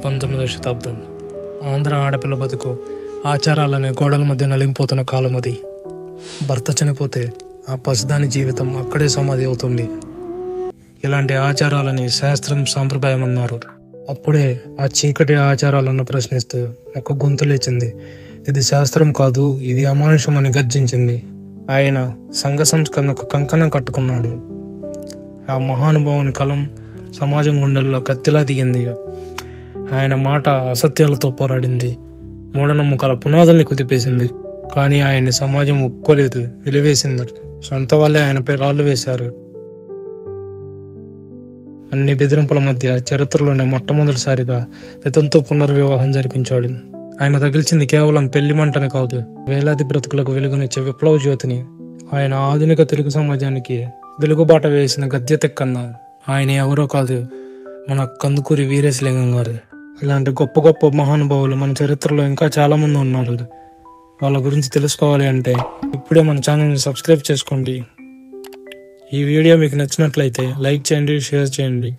19వ శతాబ్దం. ఆంధ్ర ఆడపిల్ల బతుకు ఆచారాలనే గోడల మధ్య నలిగిపోతున్న కాలం అది. భర్త చనిపోతే ఆ పసిదాని జీవితం అక్కడే సమాధి అవుతుంది. ఇలాంటి ఆచారాలని శాస్త్రం సాంప్రదాయం అన్నారు. అప్పుడే ఆ చీకటి ఆచారాలను ప్రశ్నిస్తూ ఒక గొంతు లేచింది. ఇది శాస్త్రం కాదు, ఇది అమానుషం అని గర్జించింది. ఆయన సంఘ సంస్కరణకు కంకణం కట్టుకున్నాడు. ఆ మహానుభావుని కలం సమాజం గుండెల్లో కత్తిలా దిగింది. ఆయన మాట అసత్యాలతో పోరాడింది, మూఢనమ్మకాల పునాదుల్ని కుదిపేసింది. కానీ ఆయన్ని సమాజం ఒప్పుకోలేదు, వెలివేసింది. సొంత వాళ్ళే ఆయనపై రాళ్ళు వేశారు. అన్ని బెదిరింపుల మధ్య చరిత్రలోనే మొట్టమొదటిసారిగా ఇతనితో పునర్వివాహం జరిపించాడు. ఆయన తగిల్చింది కేవలం పెళ్లి మంటని కాదు, వేలాది బ్రతుకులకు వెలుగునిచ్చే విప్లవ జ్యోతిని. ఆయన ఆధునిక తెలుగు సమాజానికి వెలుగుబాట వేసిన గద్య తెక్కన్న ఆయన ఎవరో కాదు, మన కందుకూరి వీరేశలింగం గారు. ఇలాంటి గొప్ప గొప్ప మహానుభావులు మన చరిత్రలో ఇంకా చాలా మంది ఉన్నారు. వాళ్ళ గురించి తెలుసుకోవాలి అంటే ఇప్పుడే మన ఛానల్ని సబ్స్క్రైబ్ చేసుకోండి. ఈ వీడియో మీకు నచ్చినట్లయితే లైక్ చేయండి, షేర్ చేయండి.